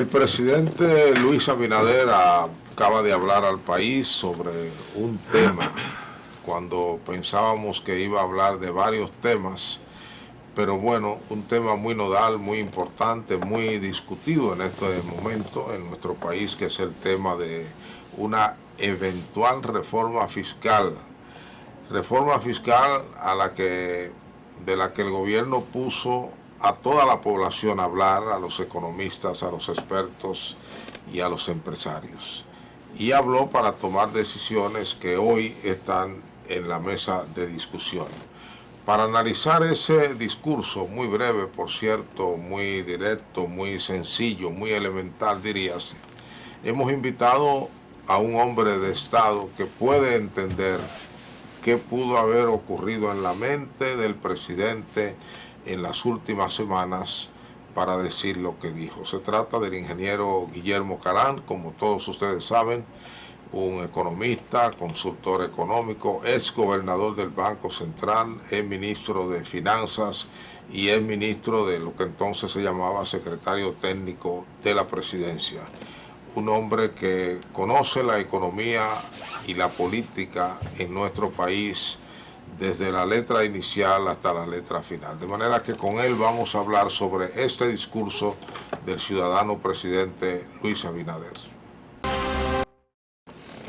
El presidente Luis Abinader acaba de hablar al país sobre un tema, cuando pensábamos que iba a hablar de varios temas, pero bueno, un tema muy nodal, muy importante, muy discutido en este momento en nuestro país, que es el tema de una eventual reforma fiscal de la que el gobierno puso a toda la población a hablar, a los economistas, a los expertos y a los empresarios. Y habló para tomar decisiones que hoy están en la mesa de discusión. Para analizar ese discurso, muy breve, por cierto, muy directo, muy sencillo, muy elemental, diríase, hemos invitado a un hombre de Estado que puede entender qué pudo haber ocurrido en la mente del presidente en las últimas semanas para decir lo que dijo. Se trata del ingeniero Guillermo Caram, como todos ustedes saben, un economista, consultor económico, ex gobernador del Banco Central, ex ministro de Finanzas y ex ministro de lo que entonces se llamaba secretario técnico de la presidencia. Un hombre que conoce la economía y la política en nuestro país desde la letra inicial hasta la letra final. De manera que con él vamos a hablar sobre este discurso del ciudadano presidente Luis Abinader.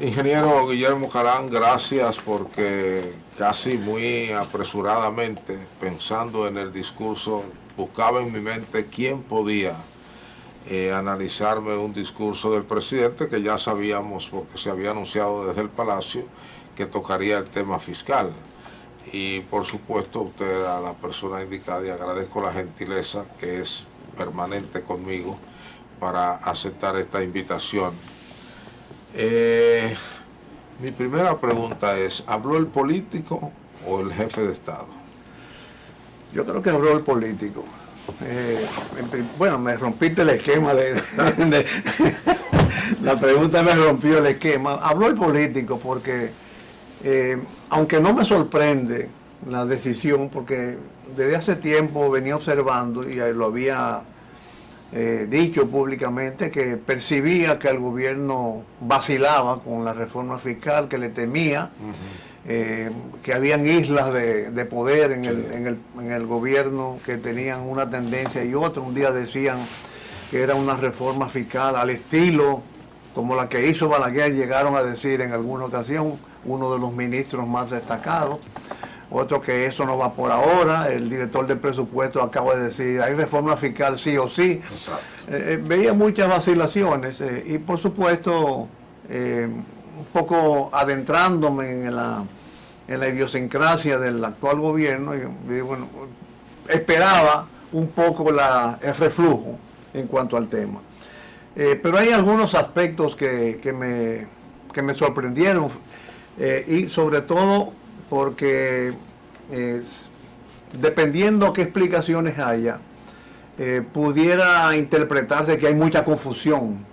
Ingeniero Guillermo Caram, gracias, porque casi muy apresuradamente, pensando en el discurso, buscaba en mi mente quién podía analizarme un discurso del presidente que ya sabíamos, porque se había anunciado desde el Palacio, que tocaría el tema fiscal. Y por supuesto usted a la persona indicada, y agradezco la gentileza que es permanente conmigo para aceptar esta invitación. Mi primera pregunta es, ¿habló el político o el jefe de Estado? Yo creo que habló el político. Bueno, me rompiste el esquema la pregunta me rompió el esquema. Habló el político porque, aunque no me sorprende la decisión, porque desde hace tiempo venía observando y lo había dicho públicamente, que percibía que el gobierno vacilaba con la reforma fiscal, que le temía, que habían islas de poder en el gobierno que tenían una tendencia y otra. Un día decían que era una reforma fiscal al estilo como la que hizo Balaguer, llegaron a decir en alguna ocasión uno de los ministros más destacados. Otro que eso no va por ahora. El director del presupuesto acaba de decir, hay reforma fiscal sí o sí. Veía muchas vacilaciones y por supuesto un poco adentrándome en la idiosincrasia del actual gobierno, y bueno, esperaba un poco el reflujo en cuanto al tema. Pero hay algunos aspectos que me sorprendieron, y sobre todo porque dependiendo qué explicaciones haya, pudiera interpretarse que hay mucha confusión.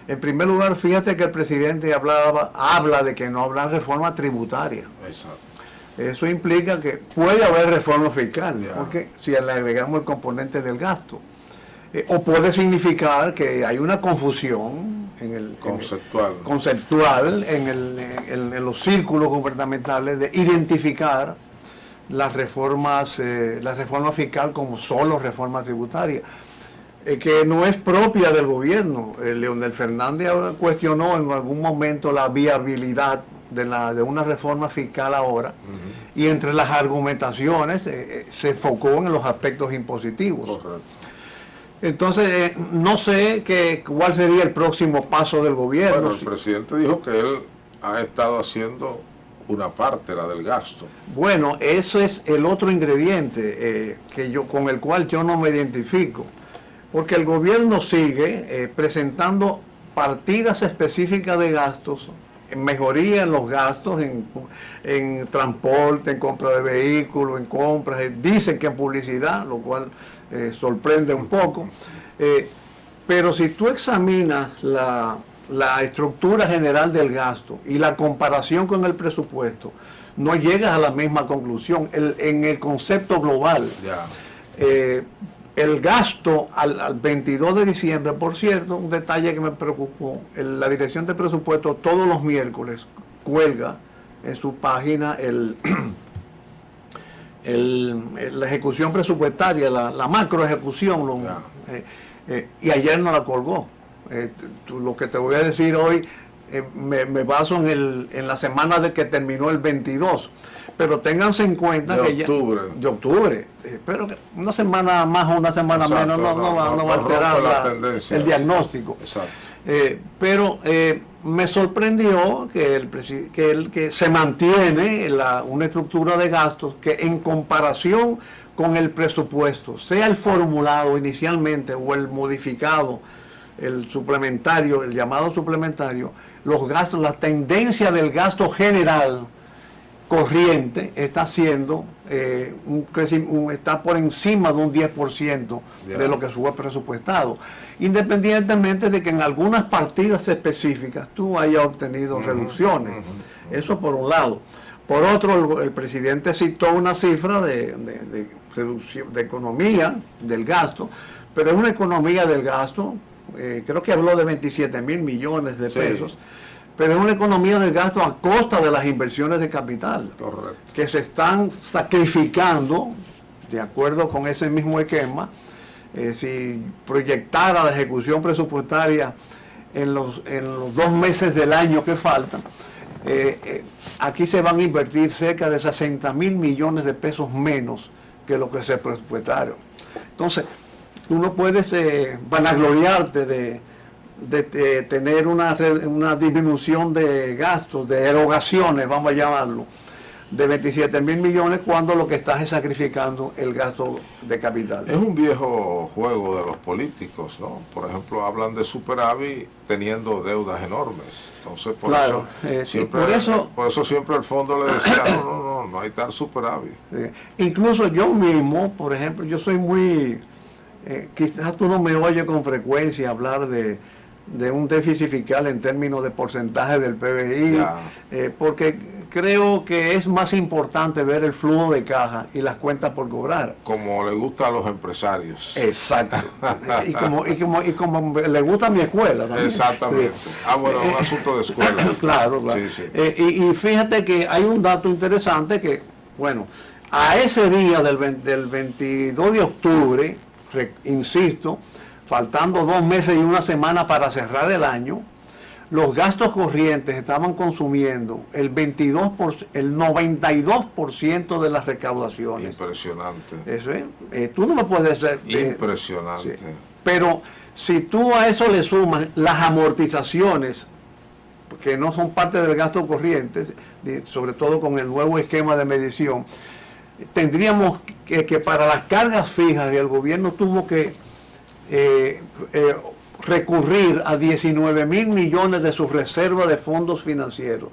En primer lugar, fíjate que el presidente habla de que no habrá reforma tributaria. Exacto. Eso implica que puede haber reforma fiscal, porque si le agregamos el componente del gasto. O puede significar que hay una confusión conceptual en los círculos gubernamentales de identificar la reforma fiscal como solo reforma tributaria, que no es propia del gobierno. Leonel Fernández cuestionó en algún momento la viabilidad de una reforma fiscal ahora, y entre las argumentaciones se enfocó en los aspectos impositivos. Correcto. Entonces, no sé cuál sería el próximo paso del gobierno. Bueno, el presidente dijo que él ha estado haciendo una parte, la del gasto. Bueno, eso es el otro ingrediente con el cual yo no me identifico, porque el gobierno sigue presentando partidas específicas de gastos, en mejoría en los gastos, en transporte, en compra de vehículos, en compras, dicen que en publicidad, lo cual sorprende un poco, pero si tú examinas la estructura general del gasto y la comparación con el presupuesto, no llegas a la misma conclusión. En el concepto global, el gasto al 22 de diciembre, por cierto, un detalle que me preocupó, la Dirección de Presupuesto todos los miércoles cuelga en su página la ejecución presupuestaria, la macro ejecución, y ayer no la colgó. Lo que te voy a decir hoy, me baso en la semana de que terminó el 22, pero ténganse en cuenta de octubre, pero una semana más o una semana menos no va a alterar el diagnóstico. Pero me sorprendió que se mantiene una estructura de gastos que en comparación con el presupuesto, sea el formulado inicialmente o el modificado, el suplementario, el llamado suplementario, los gastos, la tendencia del gasto general corriente está siendo está por encima de un 10% de lo que fue presupuestado, independientemente de que en algunas partidas específicas tú hayas obtenido reducciones. Eso por un lado. Por otro, el presidente citó una cifra de reducción de economía del gasto, pero es una economía del gasto, creo que habló de 27 mil millones de pesos. Pero es una economía del gasto a costa de las inversiones de capital. Correcto. Que se están sacrificando, de acuerdo con ese mismo esquema. Si proyectara la ejecución presupuestaria en los 2 meses del año que faltan, aquí se van a invertir cerca de 60 mil millones de pesos menos que lo que se presupuestaron. Entonces, tú no puedes vanagloriarte de tener una disminución de gastos, de erogaciones, vamos a llamarlo, de 27 mil millones, cuando lo que estás es sacrificando el gasto de capital. Es un viejo juego de los políticos, ¿no? Por ejemplo, hablan de superávit teniendo deudas enormes. Entonces, por eso siempre el fondo le decía, no hay tal superávit. Incluso yo mismo, por ejemplo, yo soy muy... quizás tú no me oyes con frecuencia hablar de un déficit fiscal en términos de porcentaje del PBI, porque creo que es más importante ver el flujo de caja y las cuentas por cobrar. Como le gusta a los empresarios. Exacto. y como le gusta a mi escuela también. Exactamente. Bueno, un asunto de escuela. Claro. Sí. Y fíjate que hay un dato interesante que, bueno, a ese día del 22 de octubre, insisto, faltando 2 meses y una semana para cerrar el año, los gastos corrientes estaban consumiendo el 92% de las recaudaciones. Impresionante. Eso es. Tú no lo puedes hacer. Impresionante. Sí. Pero si tú a eso le sumas las amortizaciones, que no son parte del gasto corriente, sobre todo con el nuevo esquema de medición, tendríamos que para las cargas fijas, el gobierno tuvo que recurrir a 19 mil millones de sus reservas de fondos financieros.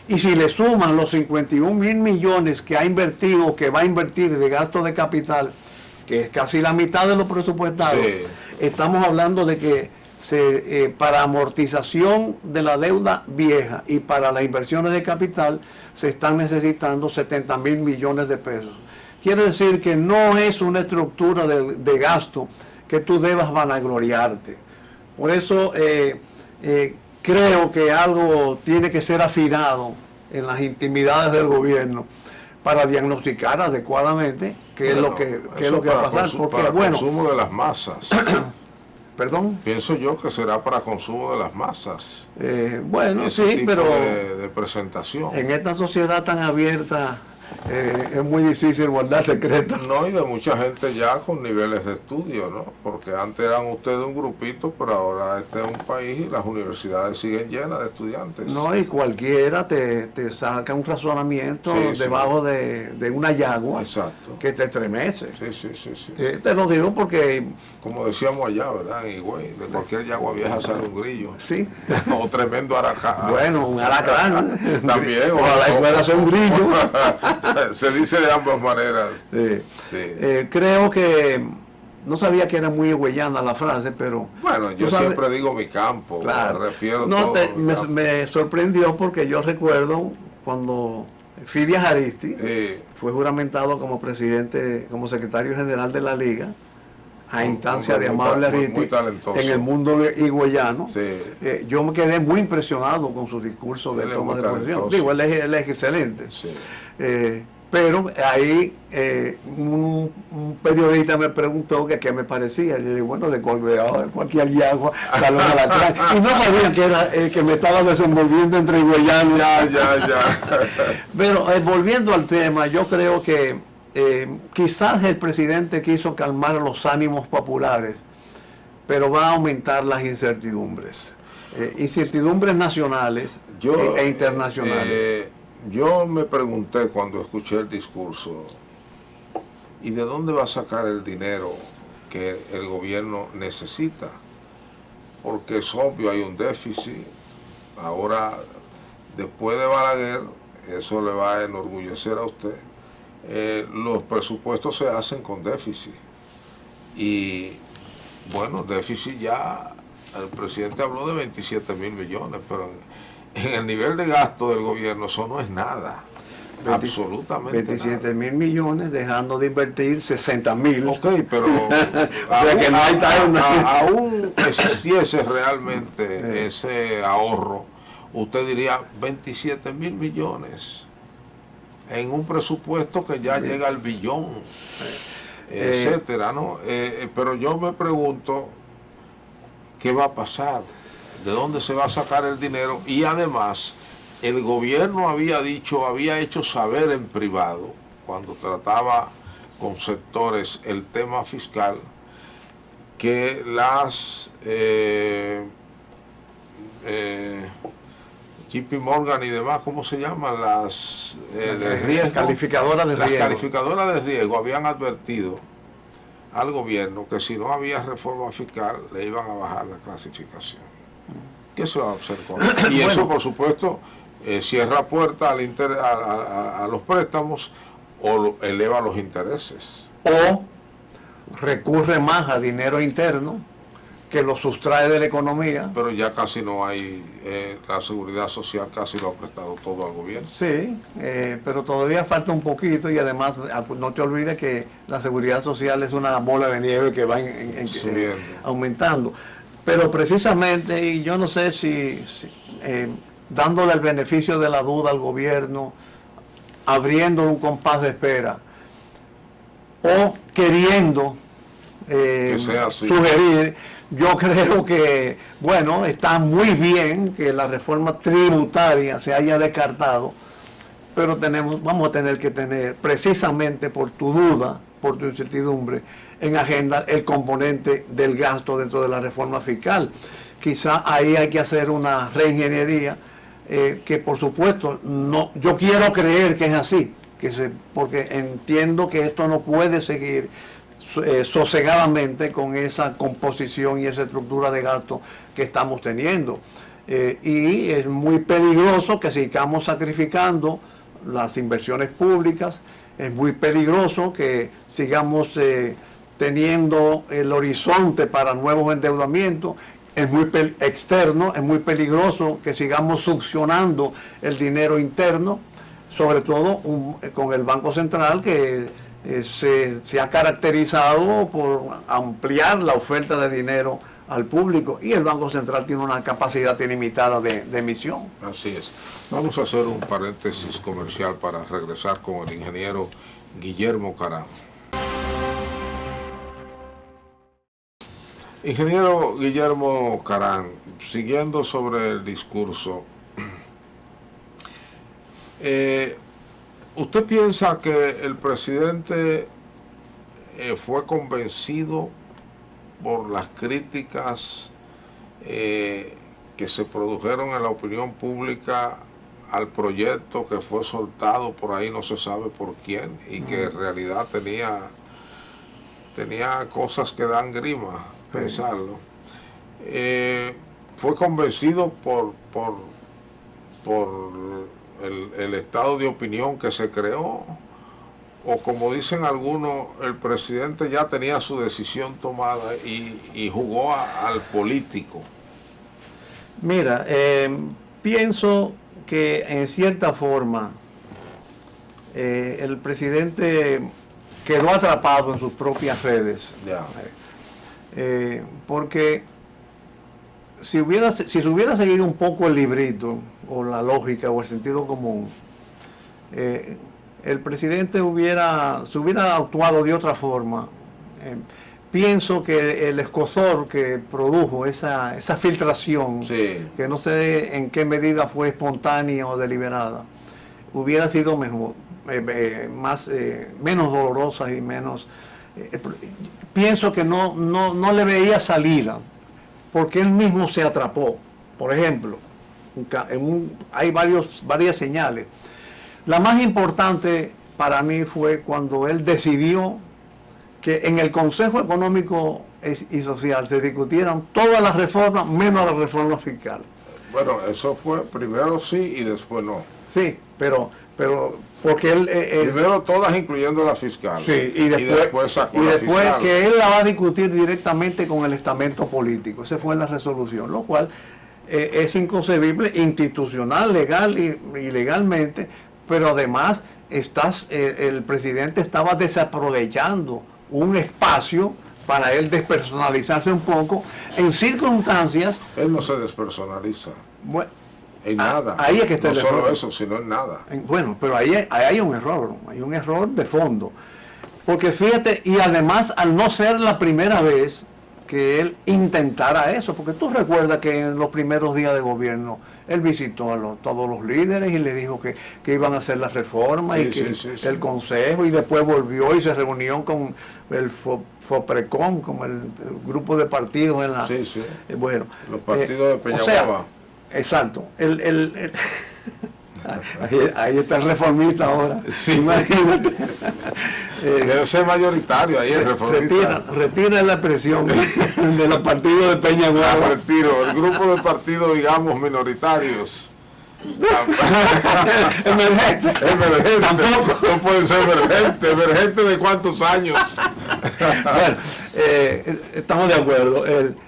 Y si le suman los 51 mil millones que ha invertido, que va a invertir de gasto de capital, que es casi la mitad de lo presupuestado, estamos hablando de que para amortización de la deuda vieja y para las inversiones de capital se están necesitando 70 mil millones de pesos. Quiere decir que no es una estructura de gasto que tú debas vanagloriarte. Por eso creo que algo tiene que ser afinado en las intimidades del gobierno para diagnosticar adecuadamente qué es lo que va a pasar. Porque, para consumo de las masas. ¿Perdón? Pienso yo que será para consumo de las masas. Sí, pero de presentación. En esta sociedad tan abierta es muy difícil guardar secretos. No, y de mucha gente ya con niveles de estudio, ¿no? Porque antes eran ustedes un grupito, pero ahora este es un país y las universidades siguen llenas de estudiantes. No, y cualquiera te saca un razonamiento debajo de una yagua. Exacto. Que te estremece. Sí. Te lo digo porque... Como decíamos allá, ¿verdad? En Higüey, de cualquier yagua vieja sale un grillo. Sí. O tremendo aracán. Bueno, un alacrán. También. Ojalá fuera ser un grillo. Se dice de ambas maneras. Creo que no sabía que era muy higüeyana la frase, pero... Bueno, yo siempre digo mi campo, claro. Me refiero todo me sorprendió porque yo recuerdo cuando Fidias Aristi fue juramentado como presidente, como secretario general de la Liga, a instancia de Amable Ariztí en el mundo higüeyano. Sí. Yo me quedé muy impresionado con su discurso de toma de posesión. Digo, él es excelente. Sí. Pero ahí un periodista me preguntó que qué me parecía. Y le dije, bueno, de cualquier yagua salió a la calle. Y no sabía que era que me estaba desenvolviendo entre higüeyanos. Ya. Pero volviendo al tema, yo creo que quizás el presidente quiso calmar los ánimos populares, pero va a aumentar las incertidumbres. Incertidumbres nacionales e internacionales. Yo me pregunté cuando escuché el discurso, ¿y de dónde va a sacar el dinero que el gobierno necesita? Porque es obvio, hay un déficit. Ahora, después de Balaguer, eso le va a enorgullecer a usted, los presupuestos se hacen con déficit. Y bueno, déficit ya, el presidente habló de 27.000 millones, pero en el nivel de gasto del gobierno eso no es nada, absolutamente 27.000 millones, dejando de invertir 60.000. Ok, pero aún existiese realmente ese ahorro, usted diría 27.000 millones en un presupuesto que ya llega al billón, etcétera, ¿no? Pero yo me pregunto, ¿qué va a pasar? ¿De dónde se va a sacar el dinero? Y además, el gobierno había hecho saber en privado, cuando trataba con sectores el tema fiscal, que las JP Morgan y demás, ¿cómo se llaman? Las de riesgo, calificadoras de riesgo. Las calificadoras de riesgo habían advertido al gobierno que si no había reforma fiscal le iban a bajar la clasificación. ¿Qué se va a hacer con eso? Y eso, por supuesto, cierra puerta a los préstamos o eleva los intereses. O recurre más a dinero interno que lo sustrae de la economía. Pero ya casi no hay, la seguridad social casi lo ha prestado todo al gobierno. Sí, pero todavía falta un poquito y además no te olvides que la seguridad social es una bola de nieve que va aumentando. Pero precisamente, y yo no sé si dándole el beneficio de la duda al gobierno, abriéndole un compás de espera, o queriendo que sea así, sugerir, yo creo que, bueno, está muy bien que la reforma tributaria se haya descartado, pero vamos a tener que tener, precisamente por tu duda, por tu incertidumbre, en agenda el componente del gasto dentro de la reforma fiscal. Quizá ahí hay que hacer una reingeniería que por supuesto no, yo quiero creer que es así, porque entiendo que esto no puede seguir sosegadamente con esa composición y esa estructura de gasto que estamos teniendo. Y es muy peligroso que sigamos sacrificando las inversiones públicas, es muy peligroso que sigamos teniendo el horizonte para nuevos endeudamientos, es muy externo, es muy peligroso que sigamos succionando el dinero interno, sobre todo con el Banco Central que se ha caracterizado por ampliar la oferta de dinero al público, y el Banco Central tiene una capacidad ilimitada de emisión. Así es. Vamos a hacer un paréntesis comercial para regresar con el ingeniero Guillermo Carán. Ingeniero Guillermo Carán, siguiendo sobre el discurso, ¿usted piensa que el presidente fue convencido por las críticas que se produjeron en la opinión pública al proyecto que fue soltado por ahí, no se sabe por quién, y que en realidad tenía cosas que dan grima pensarlo? ¿Fue convencido por el estado de opinión que se creó? O como dicen algunos, el presidente ya tenía su decisión tomada y jugó al político? Mira, pienso que en cierta forma el presidente quedó atrapado en sus propias redes. Porque si se hubiera seguido un poco el librito, o la lógica, o el sentido común, el presidente se hubiera actuado de otra forma. Pienso que el escozor que produjo esa filtración, Sí. que no sé en qué medida fue espontánea o deliberada, hubiera sido mejor, menos dolorosa y menos... pienso que no le veía salida, porque él mismo se atrapó. Por ejemplo, hay varias señales. La más importante para mí fue cuando él decidió que en el Consejo Económico y Social se discutieran todas las reformas, menos la reforma fiscal. Bueno, eso fue primero sí y después no. Sí, pero porque él... Primero todas, incluyendo la fiscal. Sí, y después sacó y la después fiscal. que él la va a discutir directamente con el estamento político. Esa fue la resolución, lo cual es inconcebible institucional, legal y legalmente, pero además el presidente estaba desaprovechando un espacio para él despersonalizarse un poco en circunstancias... Él no se despersonaliza. Bueno, En nada. ahí es que está no el solo error. eso, sino en nada. Bueno, pero ahí hay un error de fondo. Porque fíjate, y además al no ser la primera vez que él intentara eso, porque tú recuerdas que en los primeros días de gobierno él visitó a todos los líderes y le dijo que iban a hacer las reformas Sí, y que sí. el consejo, y después volvió y se reunió con el FOPRECON, como el grupo de partidos en la... Sí, sí. Bueno, Los partidos de Peñaguaba. o sea, exacto. Ahí está el reformista ahora. Sí. Imagínate. Debe ser mayoritario ahí el reformista. Retira la presión de los partidos de Peñaguaba. Retiro. El grupo de partidos, digamos, minoritarios. Emergente. Tampoco. No pueden ser emergentes. ¿Emergente de cuántos años? Bueno, estamos de acuerdo.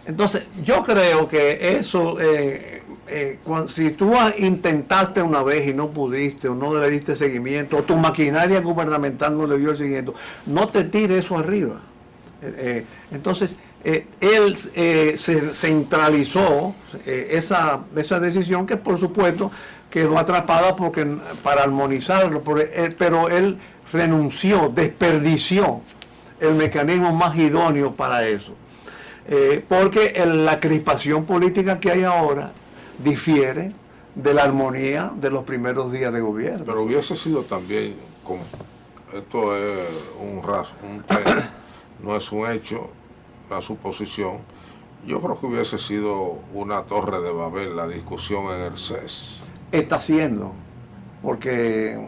Entonces, yo creo que eso... si tú intentaste una vez y no pudiste, o no le diste seguimiento, o tu maquinaria gubernamental no le dio el seguimiento, no te tires eso arriba. Entonces, él se centralizó esa decisión, que por supuesto quedó atrapada para armonizarlo, pero él renunció, desperdició el mecanismo más idóneo para eso. Porque la crispación política que hay ahora difiere de la armonía de los primeros días de gobierno. Pero hubiese sido también, esto es un tema, no es un hecho, la suposición. Yo creo que hubiese sido una torre de Babel la discusión en el CES. Está siendo, porque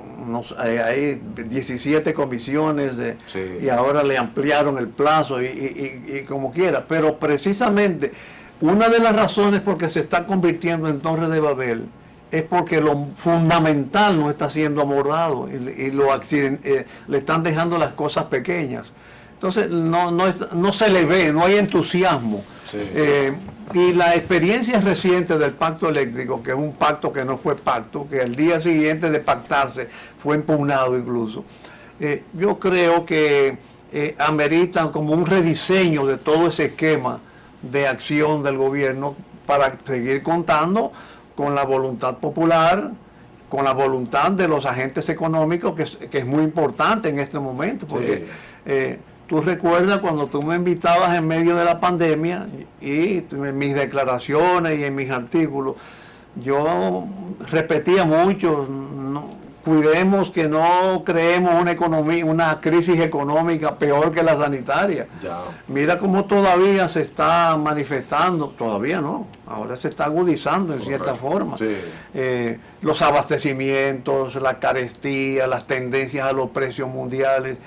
hay 17 comisiones Sí. y ahora le ampliaron el plazo y como quiera, pero precisamente una de las razones por que se está convirtiendo en torre de Babel es porque lo fundamental no está siendo abordado y le están dejando las cosas pequeñas. Entonces no se le ve, no hay entusiasmo. Sí. Y la experiencia reciente del pacto eléctrico, que es un pacto que no fue pacto, que al día siguiente de pactarse fue impugnado incluso, yo creo que ameritan como un rediseño de todo ese esquema de acción del gobierno para seguir contando con la voluntad popular, con la voluntad de los agentes económicos, que es muy importante en este momento, porque tú recuerdas cuando tú me invitabas en medio de la pandemia y en mis declaraciones y en mis artículos, yo repetía mucho, cuidemos que no creemos una crisis económica peor que la sanitaria. Ya. Mira cómo todavía se está manifestando, todavía no, ahora se está agudizando en cierta forma. Sí. Los abastecimientos, la carestía, las tendencias a los precios mundiales.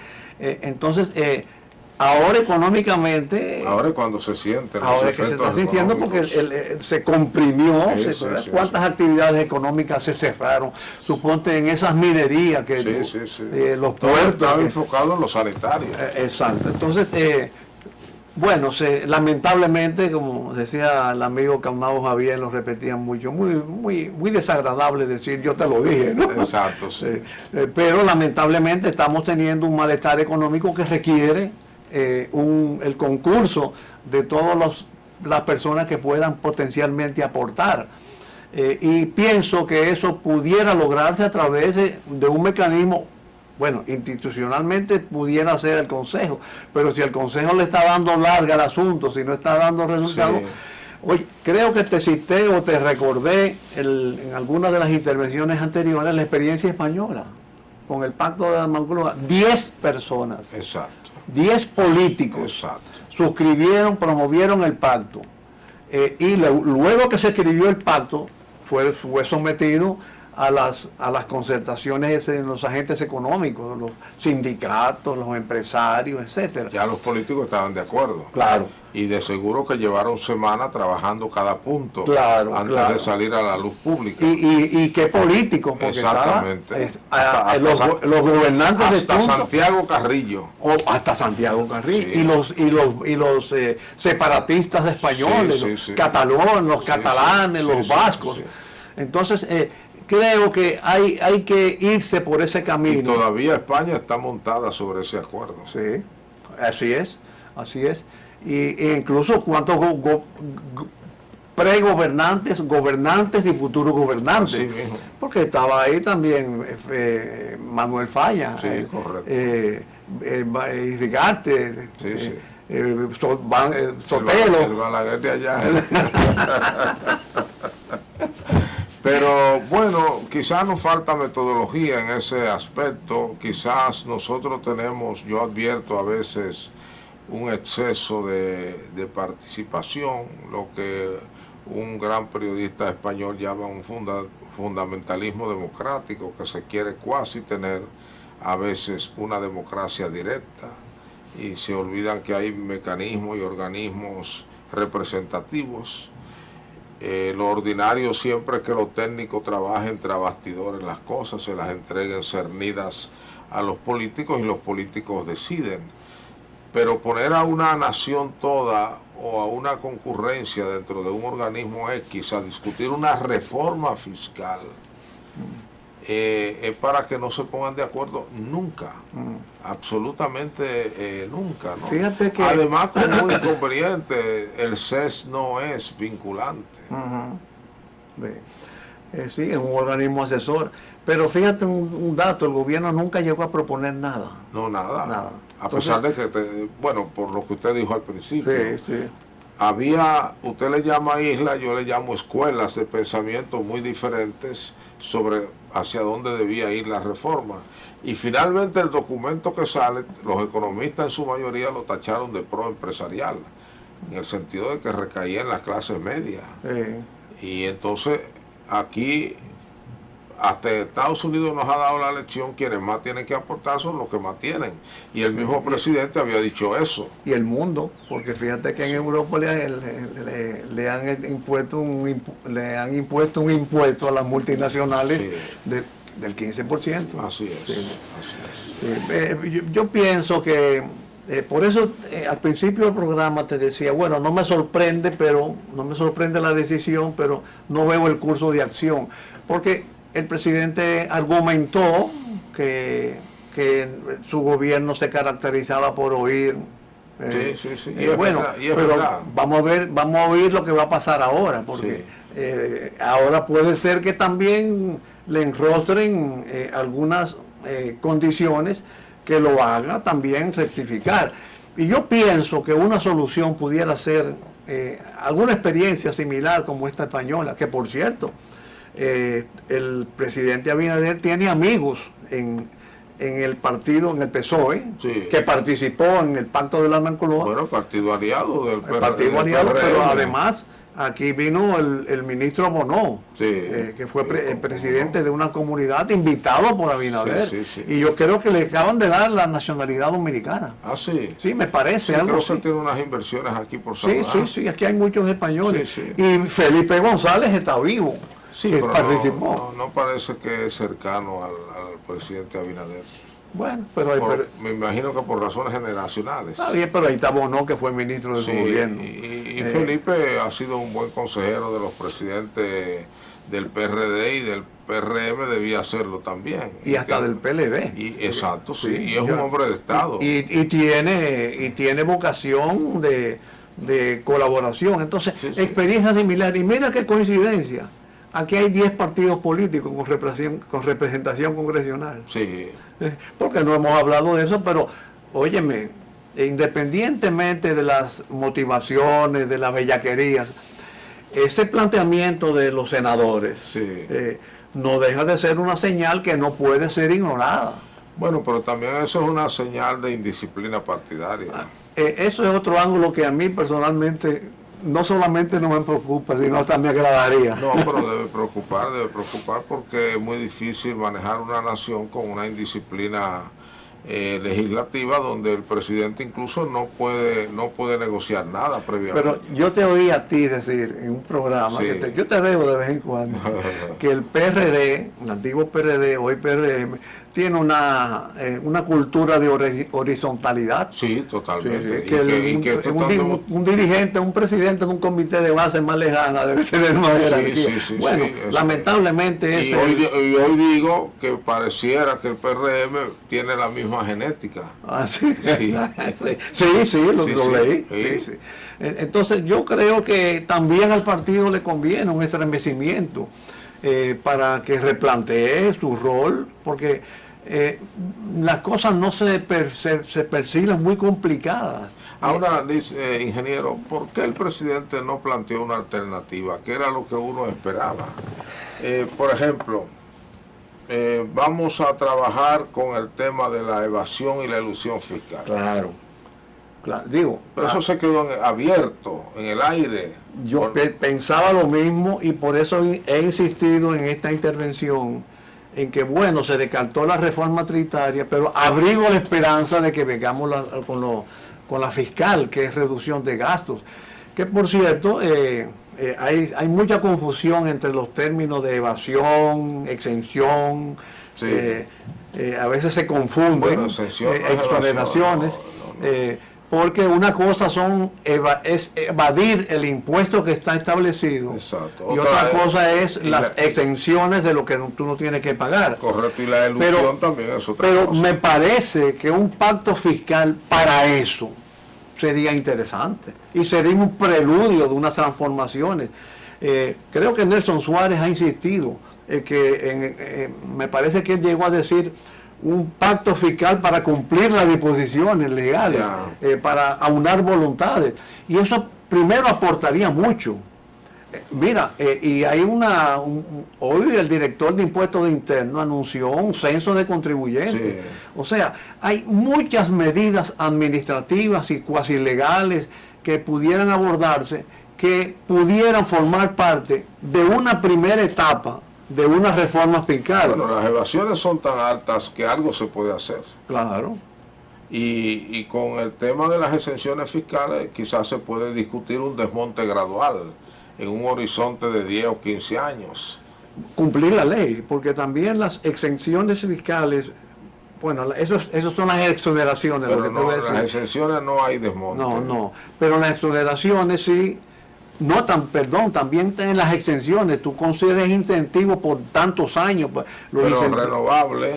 Entonces, ahora económicamente... Ahora es cuando se sienten los Ahora es que se está efectos sintiendo porque económicos. se comprimió, Sí, cuántas actividades económicas se cerraron, suponte en esas minerías que los Todo puertos... estaba enfocado en los sanitarios. Exacto, entonces, bueno, lamentablemente, como decía el amigo Caunabo Javier, lo repetían mucho, muy desagradable decir yo te lo dije, ¿no? Exacto, sí. Pero lamentablemente estamos teniendo un malestar económico que requiere el concurso de todas las personas que puedan potencialmente aportar. Y pienso que eso pudiera lograrse a través de un mecanismo, bueno, institucionalmente pudiera ser el Consejo, pero si el Consejo le está dando larga al asunto, si no está dando resultados, sí. Oye, creo que te cité o te recordé en algunas de las intervenciones anteriores la experiencia española con el Pacto de la Moncloa. 10 personas, exacto, 10 políticos, exacto, suscribieron, promovieron el pacto, y luego que se escribió el pacto fue sometido a las concertaciones en los agentes económicos, los sindicatos, los empresarios, etcétera. Ya los políticos estaban de acuerdo. Claro. Y de seguro que llevaron semanas trabajando cada punto, claro, antes claro. de salir a la luz pública. Y qué políticos, porque exactamente. Los gobernantes hasta de Santiago Carrillo. Hasta Santiago Carrillo. Sí. Y los separatistas españoles, sí, los catalanes, los catalanes, los vascos. Sí. Entonces, creo que hay que irse por ese camino. Y todavía España está montada sobre ese acuerdo. Sí, así es. E incluso cuántos pregobernantes, gobernantes y futuros gobernantes. Así mismo. Porque estaba ahí también Manuel Falla, sí, correcto. Irigarte, sí. Sotelo. El Balaguer de allá. Pero bueno, quizás nos falta metodología en ese aspecto, quizás nosotros tenemos, yo advierto a veces un exceso de participación, lo que un gran periodista español llama un fundamentalismo democrático, que se quiere cuasi tener a veces una democracia directa, y se olvidan que hay mecanismos y organismos representativos. Lo ordinario siempre es que los técnicos trabajen tras bastidores las cosas, se las entreguen cernidas a los políticos y los políticos deciden. Pero poner a una nación toda o a una concurrencia dentro de un organismo X a discutir una reforma fiscal es para que no se pongan de acuerdo nunca, absolutamente nunca, ¿no? Fíjate que además, como un inconveniente, el CES no es vinculante. Sí, es un organismo asesor, pero fíjate un dato, el gobierno nunca llegó a proponer nada. No, nada. A Entonces, pesar de que, bueno, por lo que usted dijo al principio, sí. Usted le llama isla, yo le llamo escuelas de pensamiento muy diferentes sobre hacia dónde debía ir la reforma. Y finalmente el documento que sale, los economistas en su mayoría lo tacharon de pro-empresarial, en el sentido de que recaía en las clases medias. Y entonces aquí, hasta Estados Unidos nos ha dado la lección, quienes más tienen que aportar son los que más tienen. Y el mismo presidente había dicho eso. Y el mundo, porque fíjate que en Europa le han impuesto un impuesto a las multinacionales del 15%. Así es. Sí. Yo pienso que, por eso al principio del programa te decía, bueno, no me sorprende la decisión, pero no veo el curso de acción. Porque el presidente argumentó que su gobierno se caracterizaba por oír. Sí. Bueno, pero vamos a oír lo que va a pasar ahora, porque ahora puede ser que también le enrostren algunas condiciones que lo haga también rectificar. Y yo pienso que una solución pudiera ser alguna experiencia similar como esta española, que por cierto, el presidente Abinader tiene amigos en el partido, en el PSOE, que participó en el Pacto de la Moncloa. Bueno, partido aliado del PRM. Partido aliado, pero además aquí vino el ministro Bonó, que fue el presidente de una comunidad invitado por Abinader. Y yo creo que le acaban de dar la nacionalidad dominicana. Ah, sí. Sí, me parece algo creo así. Que tiene unas inversiones aquí por Sabana. Sí, aquí hay muchos españoles. Y Felipe González está vivo. Sí, que pero participó. No parece que es cercano al presidente Abinader. Bueno, pero me imagino que por razones generacionales. Está bien, pero ahí está Bonó, que fue ministro de su gobierno. Y Felipe ha sido un buen consejero de los presidentes del PRD y del PRM debía hacerlo también. Y hasta del PLD. Exacto, sí, y es un hombre de Estado. Y tiene vocación de colaboración. Entonces, Sí, sí. experiencia similar. Y mira qué coincidencia. Aquí hay 10 partidos políticos con representación congresional. Sí. Porque no hemos hablado de eso, pero óyeme, independientemente de las motivaciones, de las bellaquerías, ese planteamiento de los senadores Sí. no deja de ser una señal que no puede ser ignorada. Bueno, pero también eso es una señal de indisciplina partidaria. Eso es otro ángulo que a mí personalmente no solamente no me preocupa, sino hasta me agradaría. No, pero debe preocupar porque es muy difícil manejar una nación con una indisciplina legislativa donde el presidente incluso no puede negociar nada previamente. Pero yo te oí a ti decir en un programa, Sí. yo te veo de vez en cuando, que el PRD, el antiguo PRD, hoy PRM, tiene una cultura de horizontalidad. Sí, totalmente. Sí, sí, un dirigente, un presidente de un comité de base más lejana debe tener más jerarquía. Sí, bueno, lamentablemente y hoy digo que pareciera que el PRM tiene la misma genética. Ah, sí, Sí. lo leí. Sí. Sí. Entonces yo creo que también al partido le conviene un estremecimiento para que replantee su rol, porque las cosas no se perciben muy complicadas. Ahora, dice, ingeniero, ¿por qué el presidente no planteó una alternativa? ¿Qué era lo que uno esperaba? Por ejemplo, vamos a trabajar con el tema de la evasión y la elusión fiscal. Claro. Digo, pero eso se quedó abierto, en el aire. Yo pensaba lo mismo y por eso he insistido en esta intervención en que, bueno, se descartó la reforma tributaria, pero abrigo la esperanza de que vengamos con la fiscal, que es reducción de gastos. Que, por cierto, hay mucha confusión entre los términos de evasión, exención, sí. A veces se confunden, bueno, exoneraciones. Porque una cosa es evadir el impuesto que está establecido. Exacto. Y otra cosa es las exenciones de lo que tú no tienes que pagar. Correcto, y la elusión también es otra cosa. Pero me parece que un pacto fiscal para eso sería interesante y sería un preludio de unas transformaciones. Creo que Nelson Suárez ha insistido me parece que él llegó a decir un pacto fiscal para cumplir las disposiciones legales, para aunar voluntades. Y eso primero aportaría mucho. Mira, y hay hoy el director de Impuestos de Interno anunció un censo de contribuyentes. Sí. O sea, hay muchas medidas administrativas y cuasi legales que pudieran abordarse, que pudieran formar parte de una primera etapa de una reforma fiscal. Bueno, las evasiones son tan altas que algo se puede hacer. Claro. Y con el tema de las exenciones fiscales quizás se puede discutir un desmonte gradual en un horizonte de 10 o 15 años. Cumplir la ley, porque también las exenciones fiscales, bueno, esos son las exoneraciones. Pero no, las exenciones no hay desmonte. No, pero las exoneraciones sí. No, también en las exenciones, tú concedes incentivos por tantos años. Pero renovable.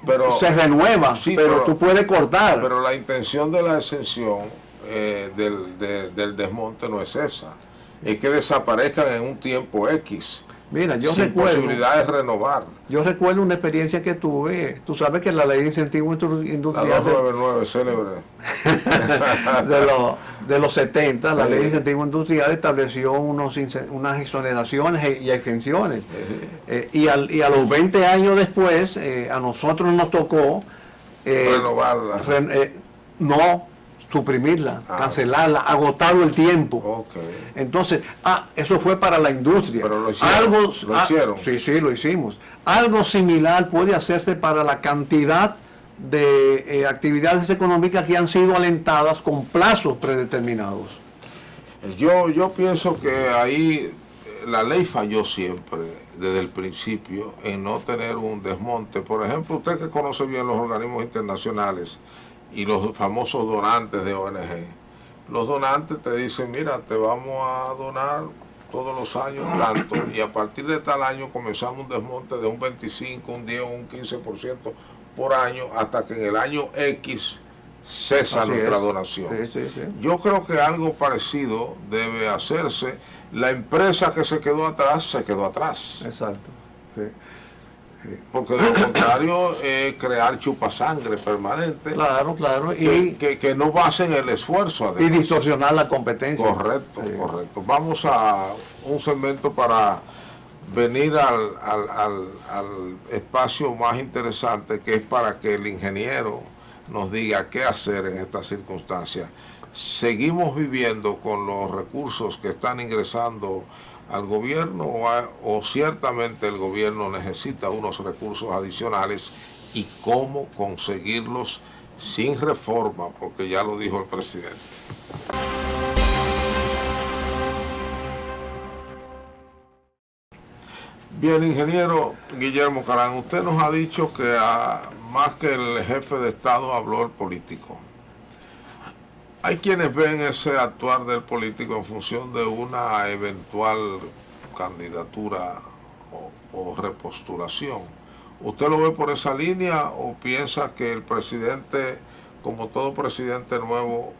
Pero, se renueva, sí, pero tú puedes cortar. Pero la intención de la exención del desmonte no es esa. Es que desaparezcan en un tiempo X. Mira, yo sin recuerdo, posibilidad de renovar. Yo recuerdo una experiencia que tuve. Tú sabes que la ley de incentivos industriales. La 299, célebre. de los 70, la ley de incentivos industriales estableció unas exoneraciones y exenciones. Y a los 20 años después, a nosotros nos tocó renovarla. No, suprimirla, cancelarla, agotado el tiempo. Okay. Entonces, eso fue para la industria. Pero lo hicieron. Sí, lo hicimos. Algo similar puede hacerse para la cantidad de actividades económicas que han sido alentadas con plazos predeterminados. Yo pienso que ahí la ley falló siempre, desde el principio, en no tener un desmonte. Por ejemplo, usted que conoce bien los organismos internacionales y los famosos donantes de ONG. Los donantes te dicen, mira, te vamos a donar todos los años tanto, y a partir de tal año comenzamos un desmonte de un 25, un 10, un 15% por año, hasta que en el año X cesa Así nuestra es. donación. Sí. Yo creo que algo parecido debe hacerse. La empresa que se quedó atrás, Exacto. Sí. porque de lo contrario crear chupasangre permanente, Claro. que no basen el esfuerzo, Y además. distorsionar la competencia. Correcto, Sí. correcto. Vamos a un segmento para venir al espacio más interesante, que es para que el ingeniero nos diga qué hacer en estas circunstancias. ¿Seguimos viviendo con los recursos que están ingresando al gobierno o ciertamente el gobierno necesita unos recursos adicionales, y cómo conseguirlos sin reforma? Porque ya lo dijo el presidente. Bien, ingeniero Guillermo Carán, usted nos ha dicho que más que el jefe de Estado habló el político. Hay quienes ven ese actuar del político en función de una eventual candidatura o repostulación. ¿Usted lo ve por esa línea o piensa que el presidente, como todo presidente nuevo,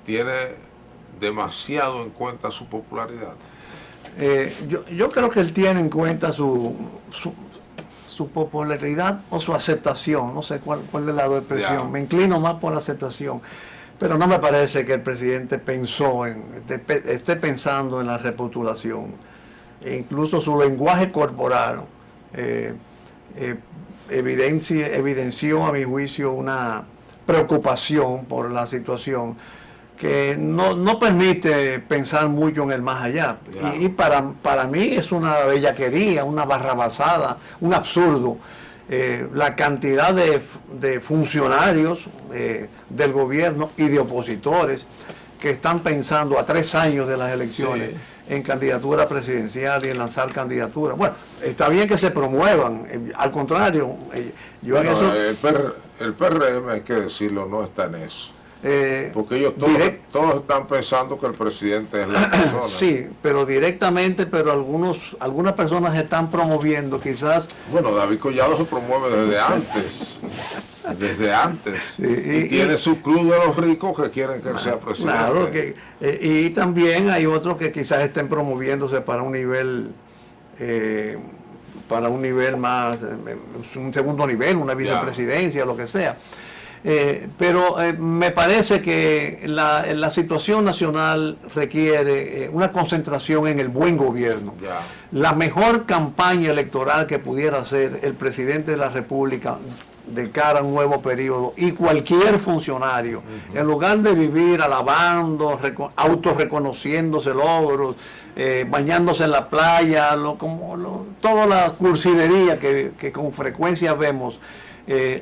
tiene demasiado en cuenta su popularidad? Yo creo que él tiene en cuenta su popularidad o su aceptación, no sé cuál es la expresión, Ya. me inclino más por la aceptación, pero no me parece que el presidente esté pensando en la repostulación. E incluso su lenguaje corporal evidenció a mi juicio una preocupación por la situación que no permite pensar mucho en el más allá. Ya. Y para mí es una bellaquería, una barrabasada, un absurdo. La cantidad de funcionarios del gobierno y de opositores que están pensando a 3 años de las elecciones en candidatura presidencial y en lanzar candidaturas. Bueno, está bien que se promuevan, al contrario, yo en eso... El PRM, hay que decirlo, no está en eso. Porque ellos todos están pensando que el presidente es la persona. Sí, pero directamente, pero algunas personas están promoviendo quizás... Bueno, David Collado se promueve desde antes. Sí, y tiene su club de los ricos que quieren que él sea presidente. Claro, y también hay otros que quizás estén promoviéndose para un nivel más, un segundo nivel, una vicepresidencia, lo que sea. Pero me parece que la situación nacional requiere una concentración en el buen gobierno. Ya. La mejor campaña electoral que pudiera hacer el presidente de la República de cara a un nuevo periodo, y cualquier funcionario, en lugar de vivir alabando, autorreconociéndose logros, bañándose en la playa, toda la cursilería que con frecuencia vemos,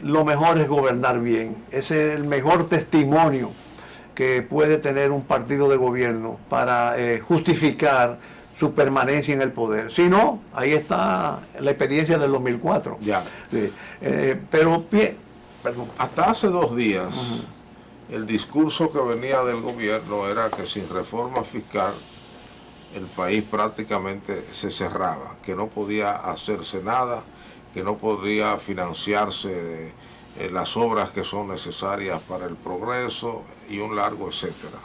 lo mejor es gobernar bien. Ese es el mejor testimonio que puede tener un partido de gobierno para justificar su permanencia en el poder. Si no, ahí está la experiencia del 2004. Ya. Sí. Perdón. Hasta hace 2 días, el discurso que venía del gobierno era que sin reforma fiscal el país prácticamente se cerraba, que no podía hacerse nada, que no podía financiarse las obras que son necesarias para el progreso y un largo etcétera.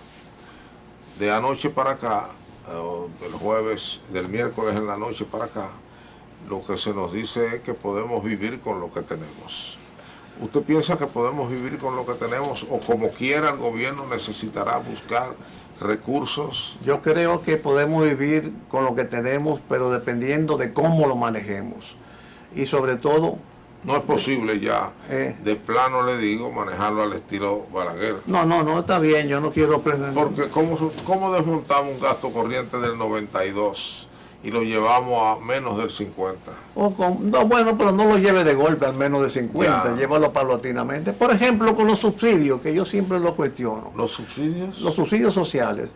De anoche para acá, del miércoles en la noche para acá, lo que se nos dice es que podemos vivir con lo que tenemos. ¿Usted piensa que podemos vivir con lo que tenemos o como quiera el gobierno necesitará buscar recursos? Yo creo que podemos vivir con lo que tenemos, pero dependiendo de cómo lo manejemos. Y sobre todo... No es posible ya, de plano le digo, manejarlo al estilo Balaguer. No, está bien, yo no quiero pretender... Porque ¿cómo desmontamos un gasto corriente del 92 y lo llevamos a menos del 50? Bueno, pero no lo lleve de golpe al menos de 50, llévalo paulatinamente. Por ejemplo, con los subsidios, que yo siempre lo cuestiono. ¿Los subsidios? Los subsidios sociales.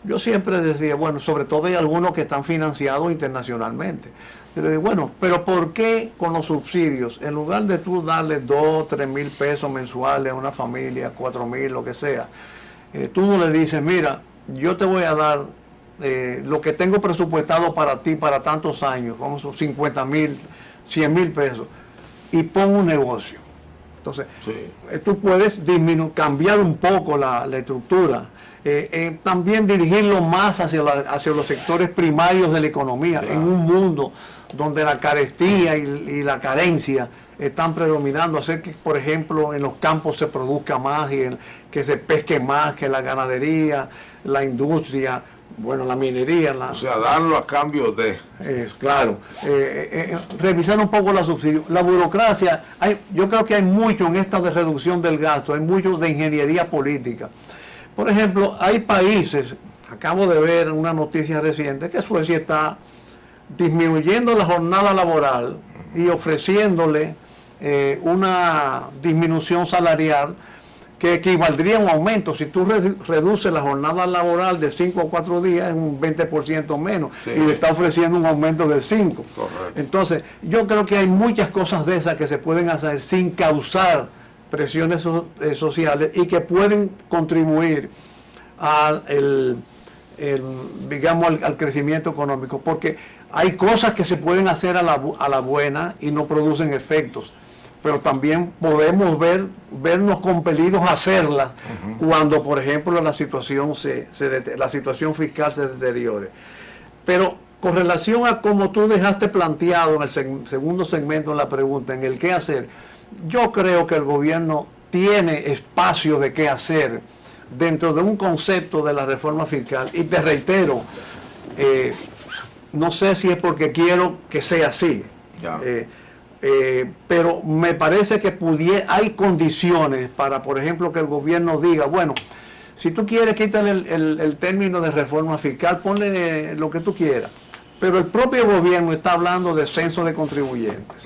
Yo siempre decía, bueno, sobre todo hay algunos que están financiados internacionalmente. Yo digo, bueno, pero ¿por qué con los subsidios, en lugar de tú darle 2, 3 mil pesos mensuales a una familia, 4 mil, lo que sea, tú no le dices, mira, yo te voy a dar lo que tengo presupuestado para ti para tantos años, vamos a 50,000, 100,000 pesos, y pon un negocio. Entonces, tú puedes cambiar un poco la estructura, también dirigirlo más hacia los sectores primarios de la economía, en un mundo donde la carestía y la carencia están predominando, hacer que, por ejemplo, en los campos se produzca más y que se pesque más, que la ganadería, la industria, bueno, la minería. O sea, darlo a cambio de... claro, revisar un poco la subsidio. La burocracia, yo creo que hay mucho en esta de reducción del gasto, hay mucho de ingeniería política. Por ejemplo, hay países, acabo de ver una noticia reciente, que Suecia está disminuyendo la jornada laboral y ofreciéndole una disminución salarial que equivaldría a un aumento. Si tú reduces la jornada laboral de 5 a 4 días, es un 20% menos, y le está ofreciendo un aumento del 5%. Correcto. Entonces, yo creo que hay muchas cosas de esas que se pueden hacer sin causar presiones sociales y que pueden contribuir digamos, al crecimiento económico, porque hay cosas que se pueden hacer a la buena y no producen efectos, pero también podemos vernos compelidos a hacerlas cuando, por ejemplo, la situación fiscal se deteriore. Pero con relación a cómo tú dejaste planteado en el segundo segmento de la pregunta, en el qué hacer, yo creo que el gobierno tiene espacio de qué hacer dentro de un concepto de la reforma fiscal, y te reitero, no sé si es porque quiero que sea así, pero me parece que hay condiciones para, por ejemplo, que el gobierno diga, bueno, si tú quieres quitarle el término de reforma fiscal, ponle lo que tú quieras, pero el propio gobierno está hablando de censo de contribuyentes,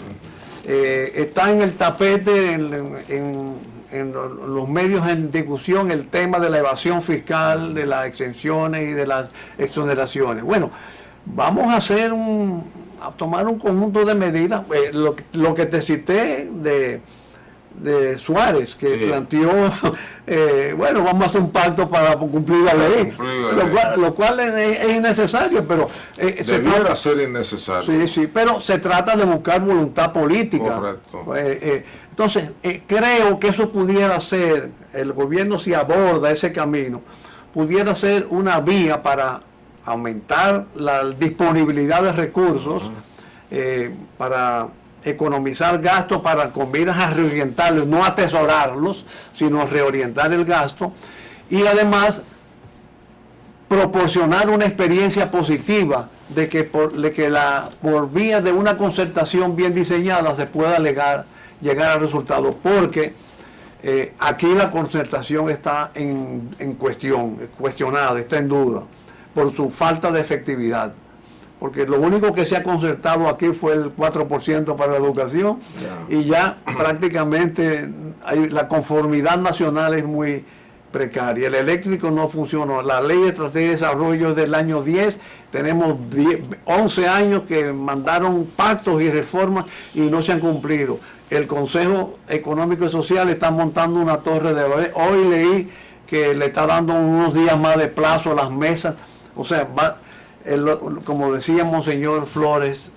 está en el tapete en los medios en discusión el tema de la evasión fiscal, de las exenciones y de las exoneraciones. Bueno, vamos a tomar un conjunto de medidas, lo que te cité de Suárez, que planteó, bueno, vamos a hacer un pacto para cumplir la ley, lo cual es innecesario, pero... debiera ser innecesario. Sí, pero se trata de buscar voluntad política. Correcto. Entonces, creo que eso pudiera ser, el gobierno si aborda ese camino, pudiera ser una vía para aumentar la disponibilidad de recursos, para economizar gastos, para con miras a reorientarlos, no atesorarlos, sino a reorientar el gasto, y además proporcionar una experiencia positiva de que por vía de una concertación bien diseñada se pueda llegar a resultados, porque aquí la concertación está cuestionada, está en duda, por su falta de efectividad. Porque lo único que se ha concertado aquí fue el 4% para la educación, y ya prácticamente la conformidad nacional es muy precaria. El eléctrico no funcionó. La ley de estrategia de desarrollo es del año 10, tenemos 11 años que mandaron pactos y reformas y no se han cumplido. El Consejo Económico y Social está montando una torre de Babel. Hoy leí que le está dando unos días más de plazo a las mesas. O sea, como decía Monseñor Flores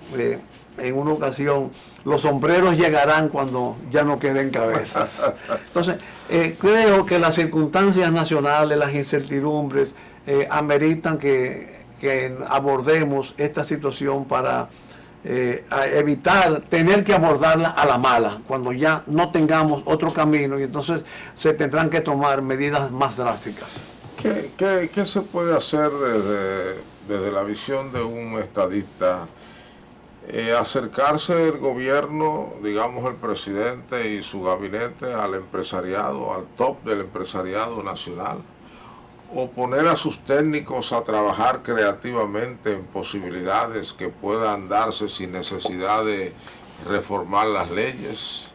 en una ocasión, los sombreros llegarán cuando ya no queden cabezas. Entonces, creo que las circunstancias nacionales, las incertidumbres, ameritan que abordemos esta situación para evitar tener que abordarla a la mala, cuando ya no tengamos otro camino, y entonces se tendrán que tomar medidas más drásticas. ¿Qué se puede hacer desde la visión de un estadista? Acercarse el gobierno, digamos el presidente y su gabinete, al empresariado, al top del empresariado nacional, o poner a sus técnicos a trabajar creativamente en posibilidades que puedan darse sin necesidad de reformar las leyes,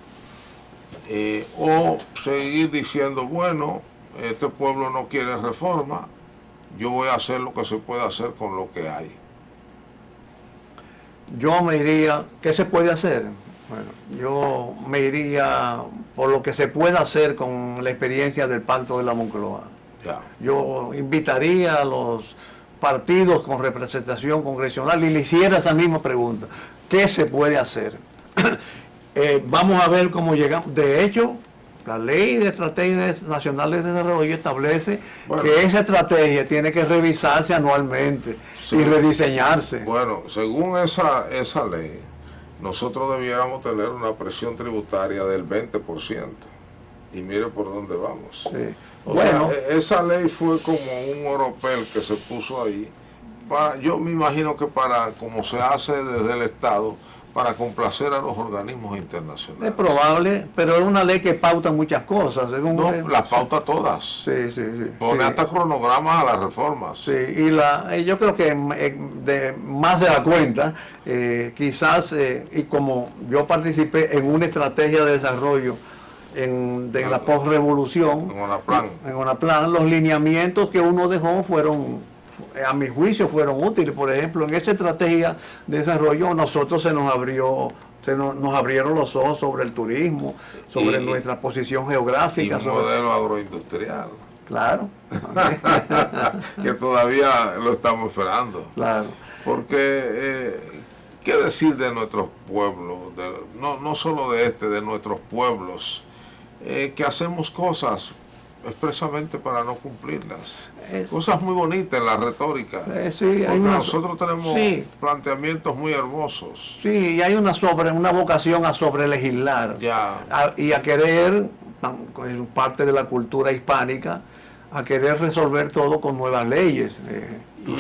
o seguir diciendo, bueno, este pueblo no quiere reforma, yo voy a hacer lo que se puede hacer con lo que hay. Yo me iría, ¿qué se puede hacer? Bueno, yo me iría por lo que se puede hacer con la experiencia del Pacto de la Moncloa. Yo invitaría a los partidos con representación congresional y le hiciera esa misma pregunta. ¿Qué se puede hacer? Vamos a ver cómo llegamos. De hecho, la Ley de Estrategias Nacionales de Desarrollo establece que esa estrategia tiene que revisarse anualmente y rediseñarse. Bueno, según esa ley, nosotros debiéramos tener una presión tributaria del 20%. Y mire por dónde vamos. Sí. Bueno, esa ley fue como un oropel que se puso ahí. Yo me imagino que como se hace desde el Estado, para complacer a los organismos internacionales. Es probable, pero es una ley que pauta muchas cosas. No, las pauta todas. Sí. Pone hasta cronogramas a las reformas. Sí, y yo creo que más de la cuenta, quizás, y como yo participé en una estrategia de desarrollo de la postrevolución, en UNAPLAN, los lineamientos que uno dejó a mi juicio fueron útiles. Por ejemplo, en esa estrategia de desarrollo nosotros nos abrieron los ojos sobre el turismo, sobre nuestra posición geográfica. Y modelo agroindustrial. Claro. Que todavía lo estamos esperando. Claro. Porque, ¿qué decir de nuestros pueblos? No solo de nuestros pueblos, que hacemos cosas expresamente para no cumplirlas. Cosas muy bonitas en la retórica. Porque nosotros tenemos planteamientos muy hermosos. Sí, y hay una vocación a sobrelegislar. Y a querer, parte de la cultura hispánica, a querer resolver todo con nuevas leyes.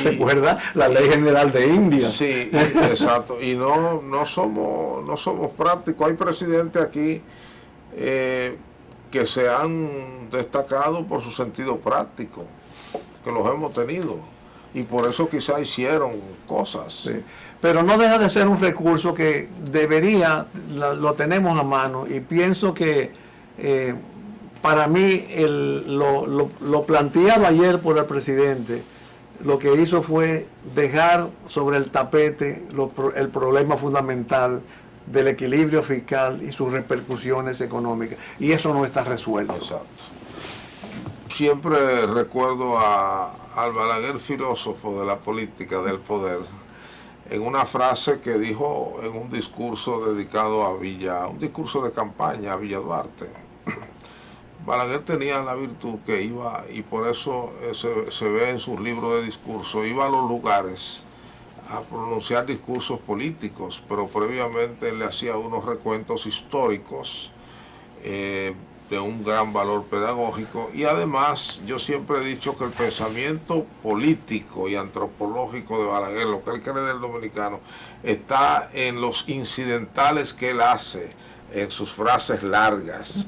¿Recuerda? La Ley General de Indias. Sí, exacto. Y no somos prácticos. Hay presidentes aquí que se han destacado por su sentido práctico, que los hemos tenido, y por eso quizá hicieron cosas. Sí. Pero no deja de ser un recurso que lo tenemos a mano, y pienso que para mí lo planteado ayer por el presidente, lo que hizo fue dejar sobre el tapete el problema fundamental del equilibrio fiscal y sus repercusiones económicas, y eso no está resuelto. Exacto. Siempre recuerdo al Balaguer, filósofo de la política del poder, en una frase que dijo en un discurso dedicado un discurso de campaña a Villa Duarte. Balaguer tenía la virtud que iba, y por eso se ve en sus libros de discurso, iba a los lugares a pronunciar discursos políticos, pero previamente le hacía unos recuentos históricos de un gran valor pedagógico. Y además yo siempre he dicho que el pensamiento político y antropológico de Balaguer, lo que él cree del dominicano, está en los incidentales que él hace, en sus frases largas,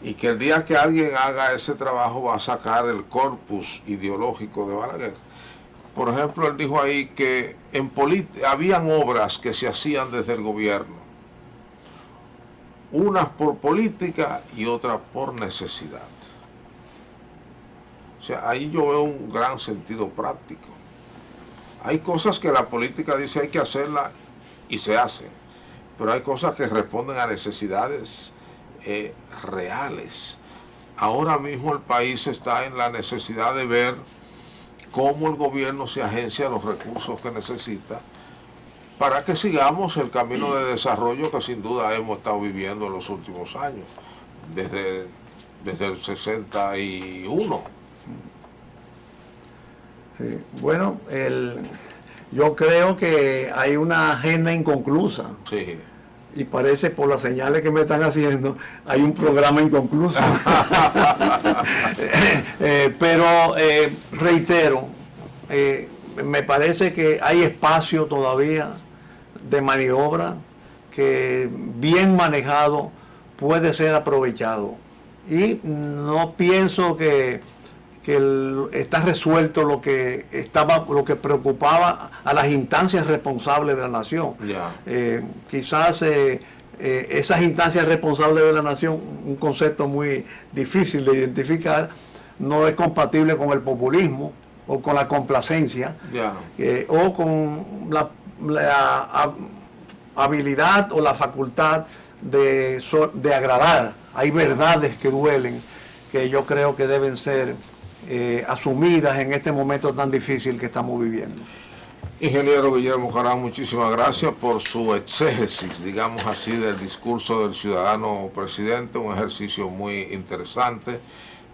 y que el día que alguien haga ese trabajo va a sacar el corpus ideológico de Balaguer. Por ejemplo, él dijo ahí que habían obras que se hacían desde el gobierno, unas por política y otras por necesidad. O sea, ahí yo veo un gran sentido práctico. Hay cosas que la política dice hay que hacerla y se hacen, pero hay cosas que responden a necesidades reales. Ahora mismo el país está en la necesidad de ver cómo el gobierno se agencia los recursos que necesita para que sigamos el camino de desarrollo que sin duda hemos estado viviendo en los últimos años, desde el 61. Sí, bueno, yo creo que hay una agenda inconclusa. Sí. Y parece, por las señales que me están haciendo, hay un programa inconcluso. Pero reitero, me parece que hay espacio todavía de maniobra que, bien manejado, puede ser aprovechado. Y no pienso que está resuelto lo que preocupaba a las instancias responsables de la nación. Quizás esas instancias responsables de la nación, un concepto muy difícil de identificar, no es compatible con el populismo o con la complacencia, o con la habilidad o la facultad de agradar. Hay verdades que duelen, que yo creo que deben ser asumidas en este momento tan difícil que estamos viviendo. Ingeniero Guillermo Caram, muchísimas gracias por su exégesis, digamos así, del discurso del ciudadano presidente, un ejercicio muy interesante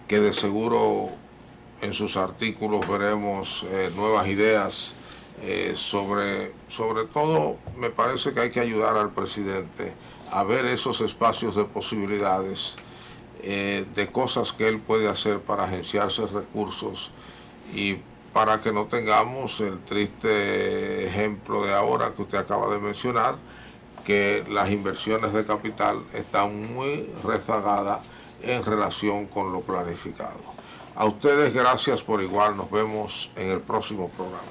que de seguro en sus artículos veremos nuevas ideas sobre todo. Me parece que hay que ayudar al presidente a ver esos espacios de posibilidades, de cosas que él puede hacer para agenciarse recursos y para que no tengamos el triste ejemplo de ahora que usted acaba de mencionar, que las inversiones de capital están muy rezagadas en relación con lo planificado. A ustedes gracias por igual, nos vemos en el próximo programa.